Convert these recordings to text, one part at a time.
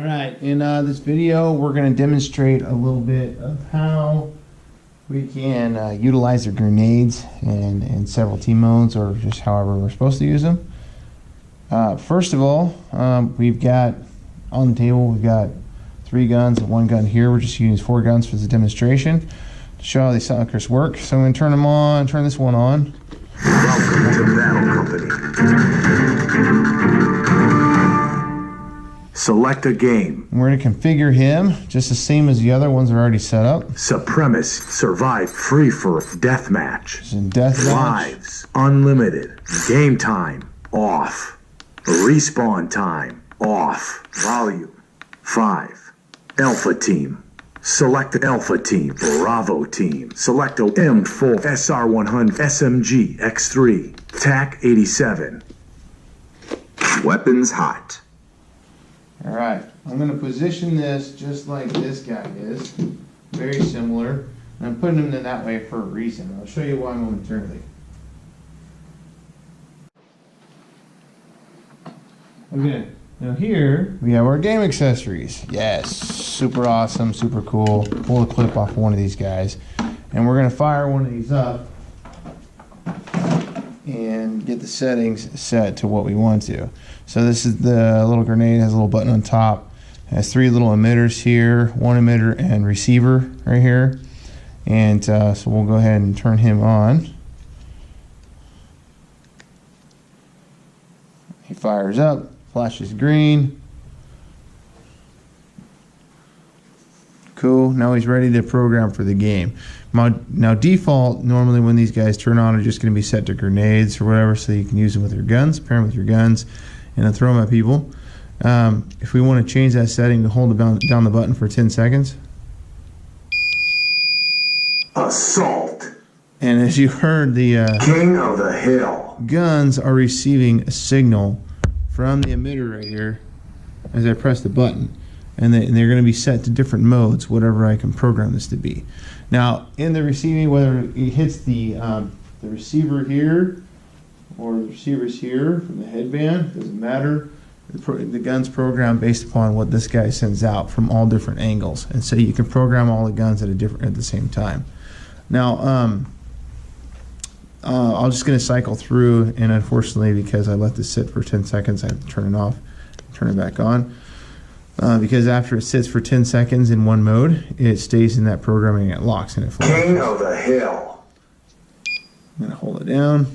Alright, in this video we're going to demonstrate a little bit of how we can utilize the grenades in several team modes, or just however we're supposed to use them. First of all, we've got on the table, we've got 3 guns and 1 gun here. We're just using 4 guns for the demonstration to show how these suckers work. So I'm going to turn them on, turn this one on. Welcome to Battle Company. Select a game. We're going to configure him just the same as the other ones are already set up. Supremacist, survive free for deathmatch. Deathmatch. Lives, unlimited. Game time, off. Respawn time, off. Volume, 5. Alpha team. Select the Alpha team. Bravo team. Select a M4, SR100, SMG, X3, TAC 87. Weapons hot. Alright, I'm going to position this just like this guy is. Very similar. And I'm putting him in that way for a reason. I'll show you why momentarily. Okay, now here we have our game accessories. Yes, super awesome, super cool. Pull the clip off of one of these guys. And we're going to fire one of these up and get the settings set to what we want to. So this is the little grenade, has a little button on top. It has 3 little emitters here, 1 emitter and receiver right here. And so we'll go ahead and turn him on. He fires up, flashes green. Cool, now he's ready to program for the game. Now default, normally when these guys turn on, are just going to be set to grenades or whatever, so you can use them with your guns, pair them with your guns, and then throw them at people. If we want to change that setting to hold down the button for 10 seconds. Assault. And as you heard, the King of the Hill. Guns are receiving a signal from the emitter right here as I press the button. And they're going to be set to different modes, whatever I can program this to be. Now, in the receiving, whether it hits the receiver here or the receivers here from the headband, doesn't matter. The gun's programmed based upon what this guy sends out from all different angles, and so you can program all the guns at the same time. Now, I'm just going to cycle through, and unfortunately, because I let this sit for 10 seconds, I have to turn it off, turn it back on. Because after it sits for 10 seconds in one mode, it stays in that programming and it locks and it flashes. King of the Hill. I'm going to hold it down.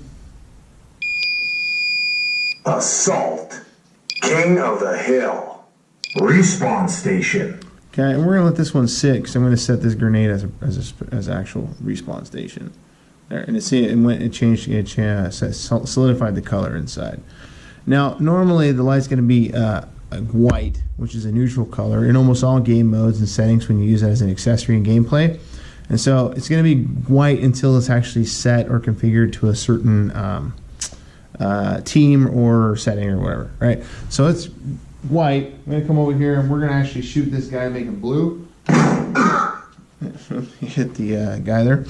Assault. King of the Hill. Respawn station. Okay, and we're going to let this one sit because I'm going to set this grenade as an actual respawn station. There, and it solidified the color inside. Now, normally the light's going to be white, which is a neutral color in almost all game modes and settings when you use it as an accessory in gameplay. And so it's going to be white until it's actually set or configured to a certain team or setting or whatever, right? So it's white. I'm going to come over here and we're going to actually shoot this guy and make him blue. Hit the guy there.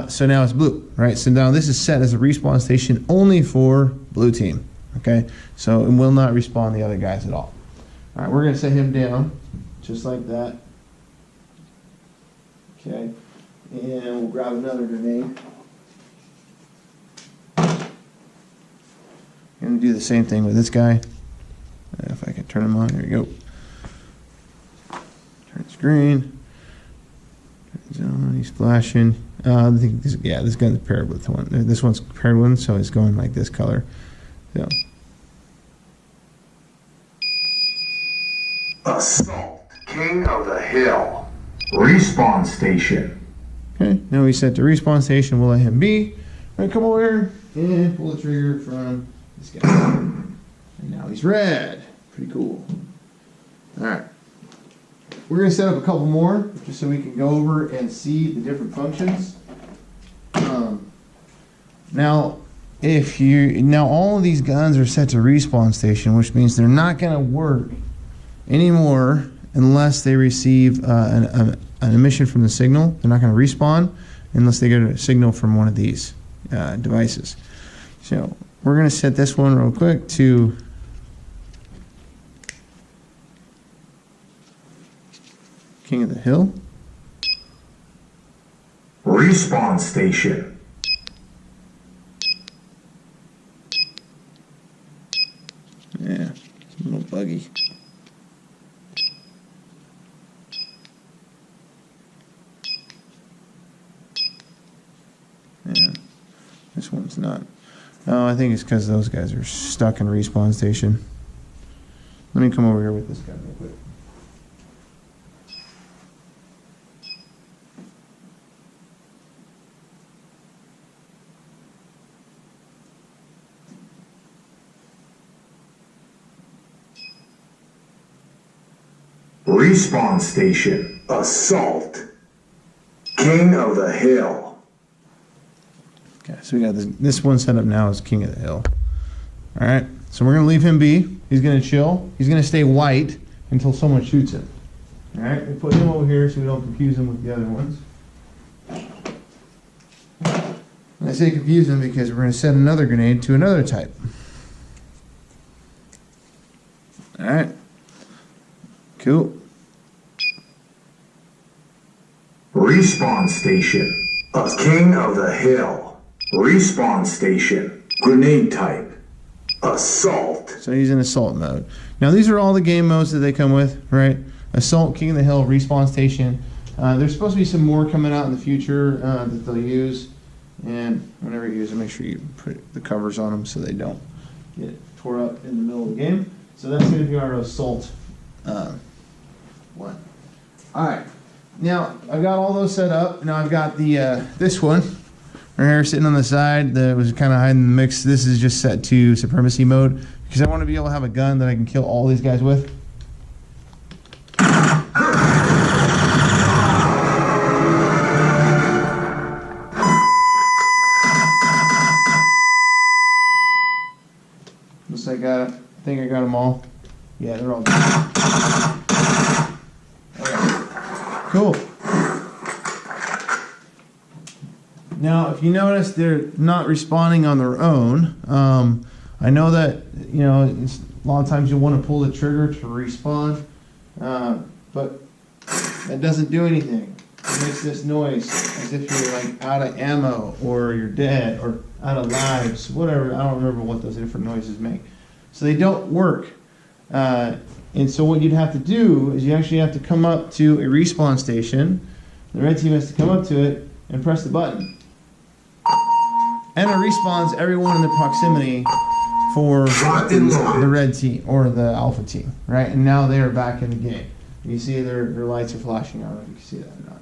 So now it's blue, right? So now this is set as a respawn station only for blue team. Okay, so it will not respawn the other guys at all. All right, we're going to set him down just like that. Okay, and we'll grab another grenade. And do the same thing with this guy. If I can turn him on, here we go. Turn his green. Turns on, he's flashing. I think this gun's paired with one. This one's paired with one, so it's going like this color. So. Assault. King of the Hill. Respawn station. Okay, now we set to respawn station. We'll let him be. All right, come over here and pull the trigger from this guy. And now he's red. Pretty cool. All right. We're going to set up a couple more just so we can go over and see the different functions. Now all of these guns are set to respawn station, which means they're not going to work anymore unless they receive an emission from the signal. They're not going to respawn unless they get a signal from one of these devices. So we're going to set this one real quick to King of the Hill. Respawn station. Yeah, it's a little buggy. Yeah, this one's not. Oh, I think it's because those guys are stuck in respawn station. Let me come over here with this guy real quick. Respawn station. Assault. King of the Hill. Okay, so we got this one set up now as King of the Hill. All right, so we're going to leave him be. He's going to chill. He's going to stay white until someone shoots him. All right, we put him over here so we don't confuse him with the other ones. And I say confuse him because we're going to send another grenade to another type. All right, cool. Respawn station. A King of the Hill. Respawn station. Grenade type. Assault. So he's in assault mode. Now these are all the game modes that they come with, right? Assault, King of the Hill, respawn station. There's supposed to be some more coming out in the future that they'll use. And whenever you use them, make sure you put the covers on them so they don't get tore up in the middle of the game. So that's going to be our assault one. All right. Now I've got all those set up. Now I've got the this one right here sitting on the side that was kind of hiding the mix. This is just set to supremacy mode because I want to be able to have a gun that I can kill all these guys with. Looks like I think I got them all. Yeah, they're all good. Cool. Now, if you notice, they're not responding on their own. I know that, you know, a lot of times you want to pull the trigger to respawn, but that doesn't do anything. It makes this noise as if you're like out of ammo or you're dead or out of lives, whatever. I don't remember what those different noises make. So they don't work. And so what you'd have to do is you actually have to come up to a respawn station. The red team has to come up to it and press the button. And it respawns everyone in the proximity for the red team or the alpha team, right? And now they are back in the game. You see their lights are flashing. I don't know if you can see that or not.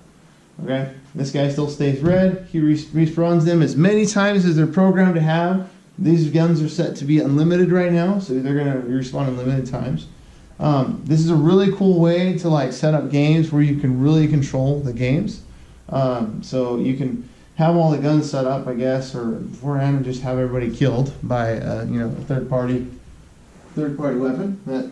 Okay? This guy still stays red. He respawns them as many times as they're programmed to have. These guns are set to be unlimited right now, so they're going to respawn unlimited times. This is a really cool way to like set up games where you can really control the games. So you can have all the guns set up, I guess, or beforehand and just have everybody killed by you know, a third party weapon. That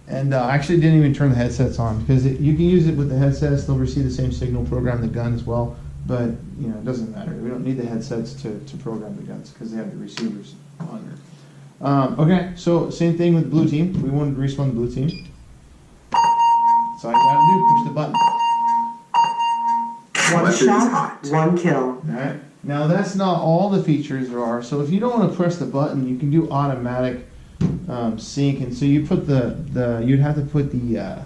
and I actually didn't even turn the headsets on because you can use it with the headsets. They'll receive the same signal, program the gun as well. But you know, it doesn't matter. We don't need the headsets to program the guns because they have the receivers on there. Okay, so same thing with blue team. We wanted to respawn the blue team. That's all you gotta do, push the button. One shot, one kill. Alright, now that's not all the features there are. So if you don't want to press the button, you can do automatic sync. And so you put you'd have to put the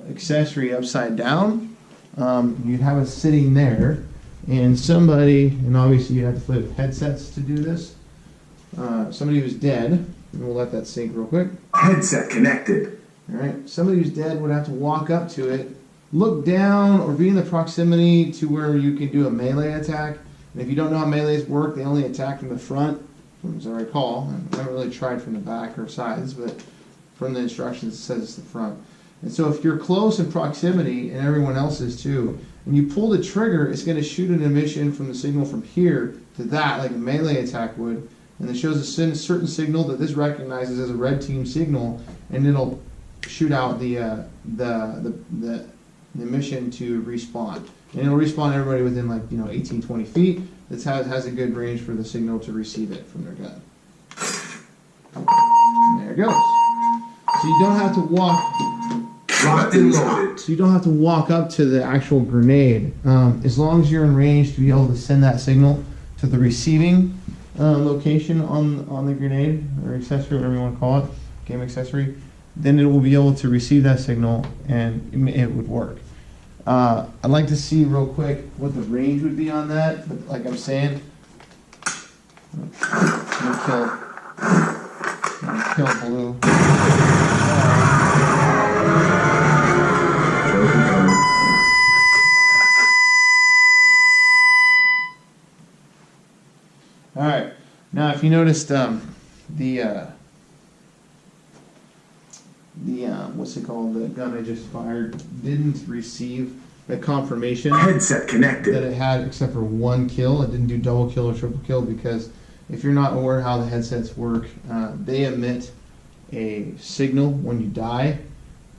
accessory upside down. You'd have it sitting there, and somebody, and obviously you'd have to flip headsets to do this. Somebody who's dead, and we'll let that sync real quick. Headset connected. All right, somebody who's dead would have to walk up to it, look down, or be in the proximity to where you can do a melee attack. And if you don't know how melees work, they only attack from the front, as I recall. I haven't really tried from the back or sides, but from the instructions it says it's the front. And so if you're close in proximity, and everyone else is too, and you pull the trigger, it's going to shoot an emission from the signal from here to that, like a melee attack would, and it shows a certain signal that this recognizes as a red team signal, and it'll shoot out the emission to respawn. And it'll respawn everybody within like 18-20 feet. That has a good range for the signal to receive it from their gun. And there it goes. So you don't have to walk. Locked and loaded. So you don't have to walk up to the actual grenade. As long as you're in range to be able to send that signal to the receiving location on the grenade or accessory, whatever you want to call it, game accessory, then it will be able to receive that signal and it would work. I'd like to see real quick what the range would be on that, but like I'm saying, I'm gonna kill blue. All right. Now, if you noticed, what's it called? The gun I just fired didn't receive the confirmation Headset connected. that it had, except for one kill. It didn't do double kill or triple kill because if you're not aware how the headsets work, they emit a signal when you die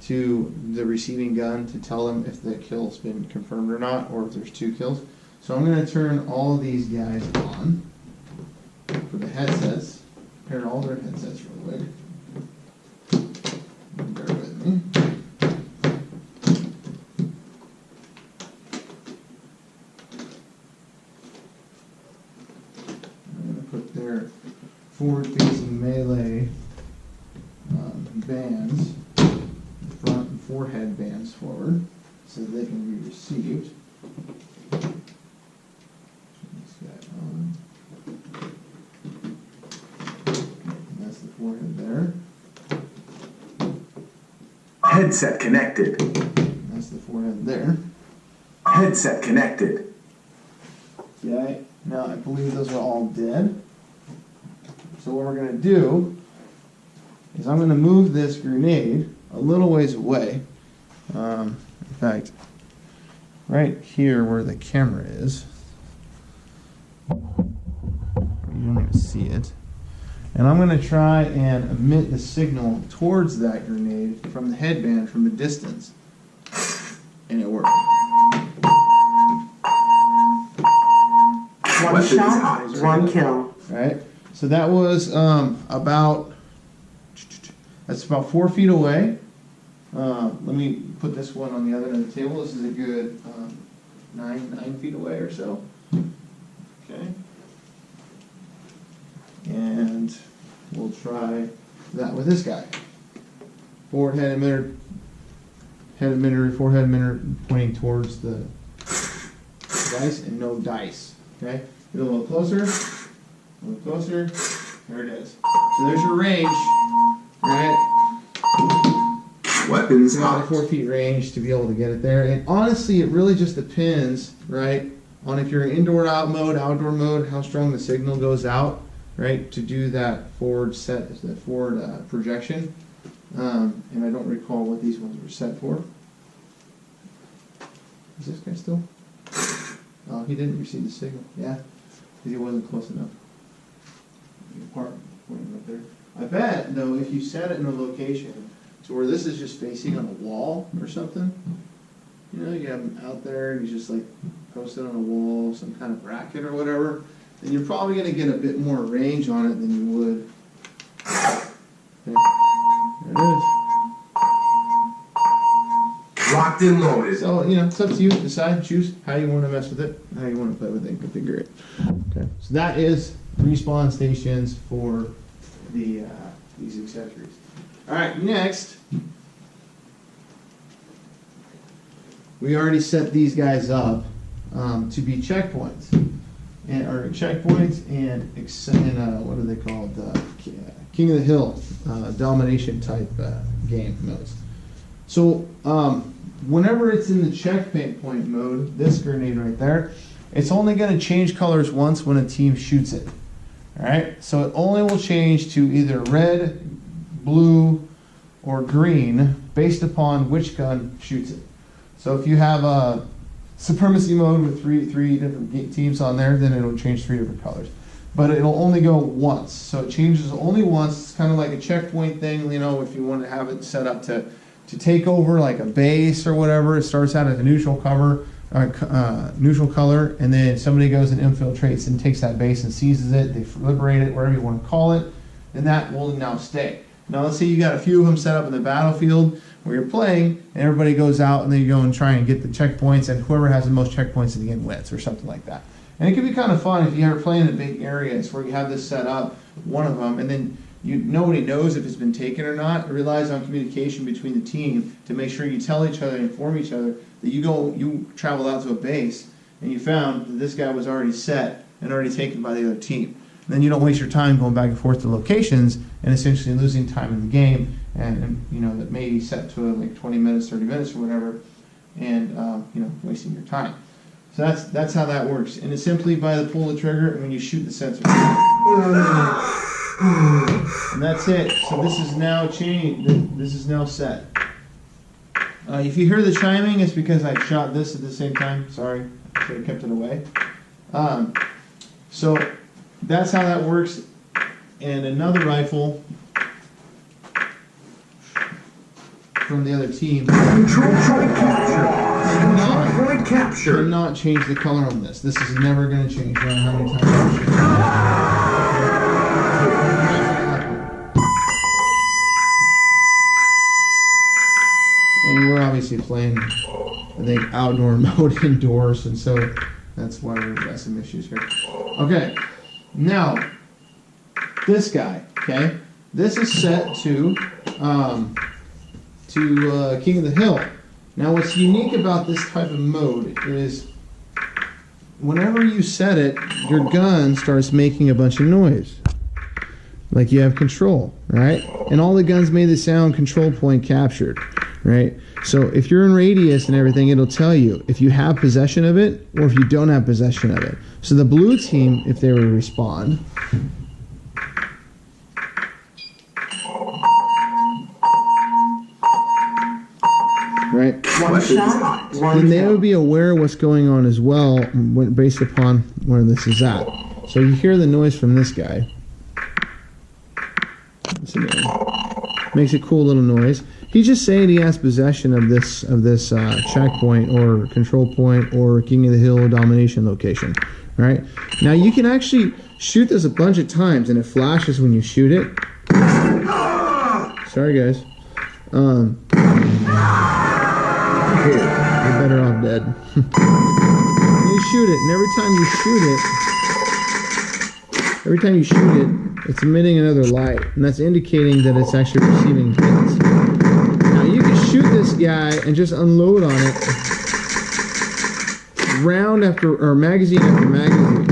to the receiving gun to tell them if the kill's been confirmed or not, or if there's 2 kills. So I'm going to turn all of these guys on for the headsets. Compare all their headsets real quick. Bear with me. I'm going to put their forward-facing melee bands, front and forehead bands forward, so they can be received. Turn this guy on. And that's the forehead there. Headset connected. And that's the forehead there. Headset connected. Okay, now I believe those are all dead. So what we're going to do is I'm going to move this grenade a little ways away. In fact, right here where the camera is. You don't even see it. And I'm going to try and emit the signal towards that grenade from the headband from a distance. And it worked. One shot, one kill. Right? So that was that's about 4 feet away. Let me put this one on the other end of the table. This is a good 9 feet away or so. Okay. And we'll try that with this guy. Forward head emitter, forehead emitter pointing towards the dice and no dice. Okay? Get a little closer. A little closer. There it is. So there's your range. Right? Weapons About a hot. 4 feet range to be able to get it there. And honestly, it really just depends, right, on if you're in indoor out mode, outdoor mode, how strong the signal goes out, right, to do that forward set, the forward projection. And I don't recall what these ones were set for. Is this guy still? Oh, he didn't receive the signal. Yeah, because he wasn't close enough. Pointing up there. I bet, though, if you set it in a location to where this is just facing on a wall or something, you know, you have him out there and he's just like posted on a wall, some kind of bracket or whatever, then you're probably going to get a bit more range on it than you would. Okay. There it is. Locked and loaded. So, you know, it's up to you. Decide, choose how you want to mess with it, how you want to play with it, and configure it. Okay. So that is respawn stations for the these accessories. All right, next, we already set these guys up to be checkpoints, and what are they called? King of the Hill, domination type game modes. So whenever it's in the checkpoint mode, this grenade right there, it's only going to change colors once when a team shoots it. All right, so it only will change to either red, blue, or green based upon which gun shoots it. So if you have a supremacy mode with three different teams on there, then it'll change 3 different colors. But it'll only go once, so it changes only once. It's kind of like a checkpoint thing, you know, if you want to have it set up to take over like a base or whatever. It starts out as a neutral color, and then somebody goes and infiltrates and takes that base and seizes it. They liberate it, whatever you want to call it, then that will now stay. Now let's say you got a few of them set up in the battlefield where you're playing, and everybody goes out and then you go and try and get the checkpoints, and whoever has the most checkpoints at the end wins, or something like that. And it can be kind of fun if you are playing in big areas where you have this set up, one of them, and then nobody knows if it's been taken or not. It relies on communication between the team to make sure you tell each other, inform each other that you travel out to a base and you found that this guy was already set and already taken by the other team. And then you don't waste your time going back and forth to locations and essentially losing time in the game, and you know, that may be set to like 20 minutes, 30 minutes or whatever, and you know, wasting your time. So that's how that works. And it's simply by the pull of the trigger and when you shoot the sensor. And that's it. So this is now changed. This is now set. If you hear the chiming, it's because I shot this at the same time. Sorry, I should have kept it away. So that's how that works. And another rifle from the other team. Control point capture. Cannot change the color on this. This is never going to change. No matter how many times you shoot it. And we're obviously playing, I think, outdoor mode indoors, and so that's why we've got some issues here. Okay, now this guy. Okay, this is set to King of the Hill. Now, what's unique about this type of mode is whenever you set it, your gun starts making a bunch of noise. Like you have control, right? And all the guns made the sound control point captured, right? So if you're in radius and everything, it'll tell you if you have possession of it or if you don't have possession of it. So the blue team, if they were to respond, right? One shot, one Then they kill. would be aware of what's going on as well, based upon where this is at. So you hear the noise from this guy. Listen to him. Makes a cool little noise. He's just saying he has possession of this checkpoint or control point or King of the Hill domination location. Right? Now you can actually shoot this a bunch of times, and it flashes when you shoot it. Sorry, guys. You're better off dead. You shoot it, and every time you shoot it, it's emitting another light, and that's indicating that it's actually receiving hits. Now you can shoot this guy and just unload on it, round after, or magazine after magazine.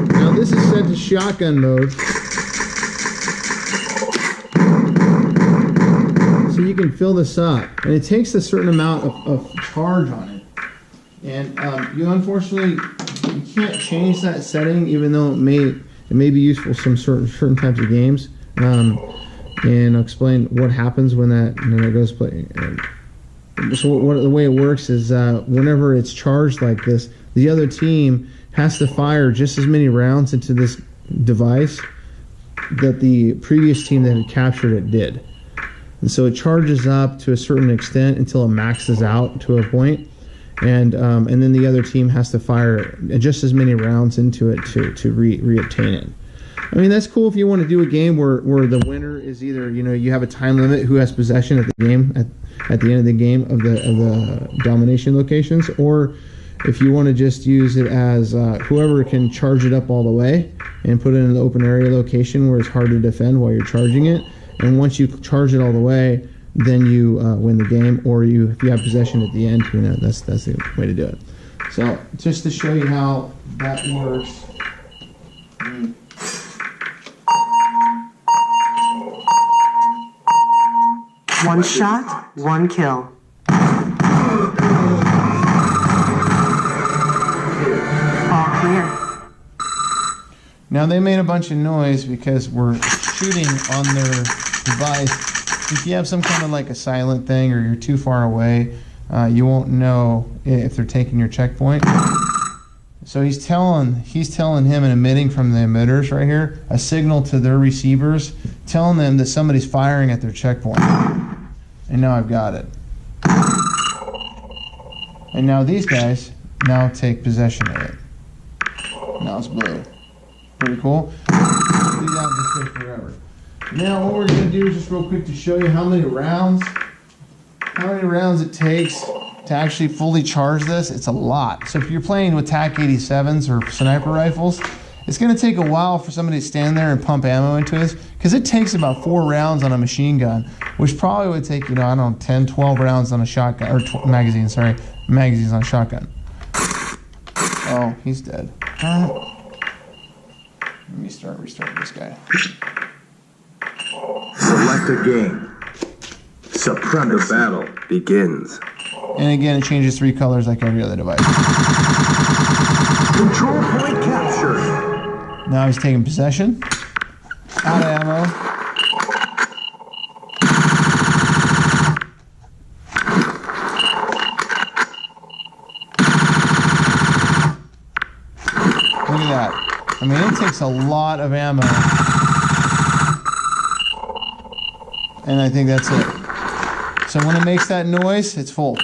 Now this is set to shotgun mode, so you can fill this up, and it takes a certain amount of charge on it. And you unfortunately you can't change that setting, even though it may be useful for some certain types of games. And I'll explain what happens when it goes play. So the way it works is whenever it's charged like this, the other team has to fire just as many rounds into this device that the previous team that had captured it did. And so it charges up to a certain extent until it maxes out to a point, and then the other team has to fire just as many rounds into it to reobtain it. I mean, that's cool if you want to do a game where the winner is either, you know, you have a time limit who has possession at the game at the end of the game of the domination locations, or if you want to just use it as whoever can charge it up all the way and put it in an open area location where it's hard to defend while you're charging it. And once you charge it all the way, then you win the game. Or if you have possession at the end, you know, that's the way to do it. So just to show you how that works. One shot, one kill. All clear. Now they made a bunch of noise because we're shooting on their device. If you have some kind of like a silent thing or you're too far away, you won't know if they're taking your checkpoint. So he's telling him and emitting from the emitters right here a signal to their receivers, telling them that somebody's firing at their checkpoint. And now I've got it. And now these guys now take possession of it. Now it's blue. Pretty cool. do that this way forever. Now what we're going to do is just real quick to show you how many rounds it takes to actually fully charge this. It's a lot. So if you're playing with TAC 87s or sniper rifles, it's going to take a while for somebody to stand there and pump ammo into this, because it takes about 4 rounds on a machine gun, which probably would take, I don't know, 10, 12 rounds on a shotgun, or magazines on a shotgun. Oh, he's dead. Let me restart this guy. Select a game. Supremacy. The battle begins. And again, it changes 3 colors like every other device. Control point captured. Now he's taking possession. Out of ammo. Look at that. I mean, it takes a lot of ammo. And I think that's it. So when it makes that noise, it's full.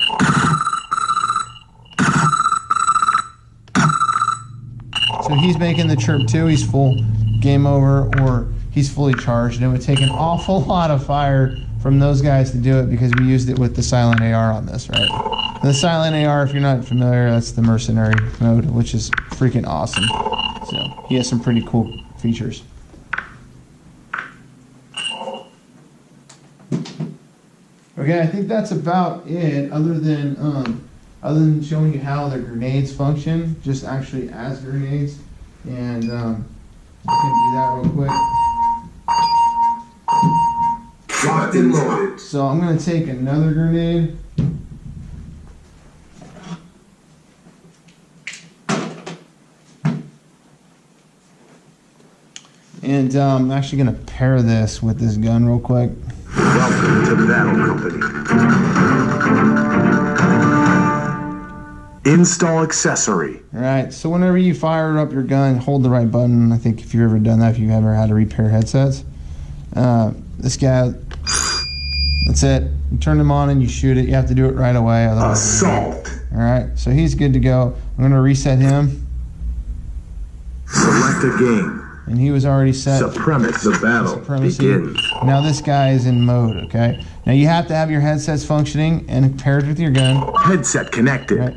So he's making the chirp too. He's full. Game over, or he's fully charged. And it would take an awful lot of fire from those guys to do it, because we used it with the silent AR on this, right? The silent AR, if you're not familiar, that's the mercenary mode, which is freaking awesome. So he has some pretty cool features. Okay, I think that's about it, other than showing you how the grenades function, just actually as grenades. And I can do that real quick. Locked and loaded. So I'm going to take another grenade. And I'm actually going to pair this with this gun real quick. Welcome to Battle Company. Install accessory. All right, so whenever you fire up your gun, hold the right button. I think if you've ever done that, if you've ever had to repair headsets. This guy, that's it. You turn them on and you shoot it. You have to do it right away. Assault. All right, so he's good to go. I'm going to reset him. Select a game. And he was already set. Supremacy. The battle begins. Now this guy is in mode, okay? Now you have to have your headsets functioning and paired with your gun. Headset connected. Right?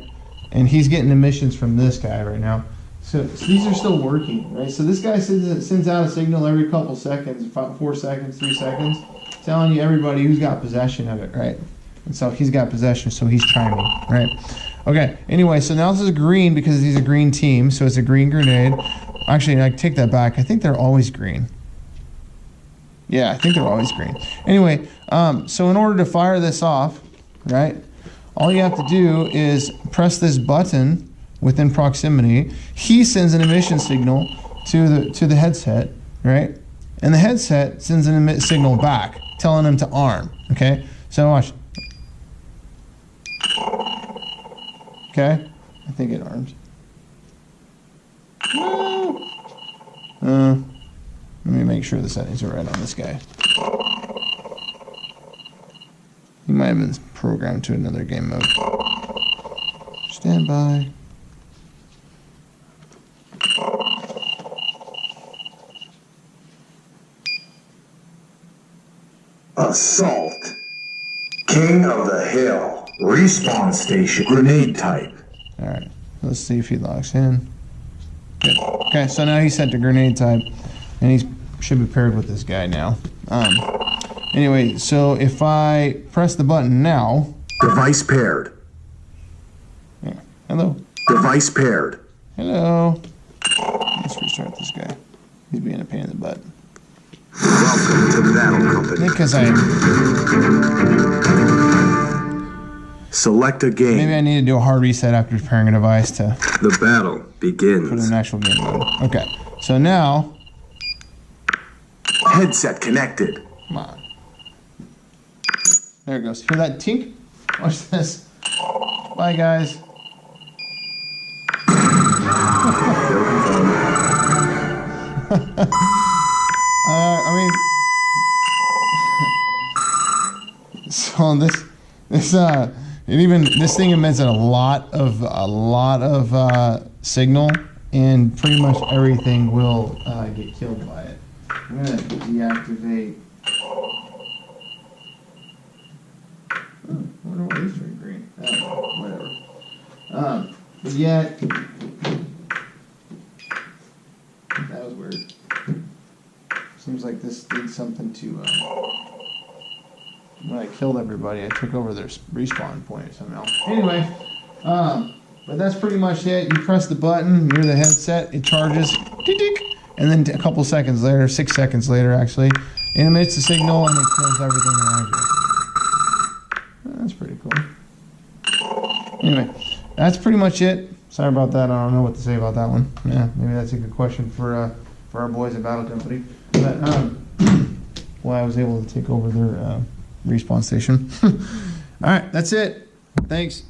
And he's getting emissions from this guy right now. So these are still working, right? So this guy sends out a signal every couple seconds, 4 seconds, 3 seconds, telling you everybody who's got possession of it, right? And so he's got possession, so he's chiming, right? Okay, anyway, so now this is green because he's a green team, so it's a green grenade. Actually, I take that back. I think they're always green. Yeah, I think they're always green. Anyway, so in order to fire this off, right, all you have to do is press this button within proximity. He sends an emission signal to the headset, right? And the headset sends an signal back, telling him to arm, okay? So watch. Okay, I think it arms. Let me make sure the settings are right on this guy. He might have been programmed to another game mode. Stand by. Assault. King of the Hill. Respawn station. Grenade type. Alright, let's see if he locks in. Good. Okay, so now he's set to grenade type, and he should be paired with this guy now. Anyway, so if I press the button now... Device paired. Yeah. Hello. Device paired. Hello. Let's restart this guy. He's being a pain in the butt. Welcome to Battle Company. Because I... Select a game. Maybe I need to do a hard reset after pairing a device to The battle begins. put in an actual game mode. Okay, so now... Headset connected. Come on. There it goes. Hear that tink? Watch this. Bye, guys. I mean, so this thing emits a lot of signal, and pretty much everything will get killed by it. I'm gonna deactivate. Oh, I wonder why these turn green. Oh, whatever. But yet, that was weird. Seems like this did something to. When I killed everybody, I took over their respawn point somehow. Anyway, but that's pretty much it. You press the button near the headset, it charges, and then a couple seconds later, 6 seconds later actually, it emits the signal and it kills everything around you. That's pretty cool. Anyway, that's pretty much it. Sorry about that. I don't know what to say about that one. Yeah, maybe that's a good question for our boys at Battle Company. But why I was able to take over their respawn station. All right, that's it. Thanks.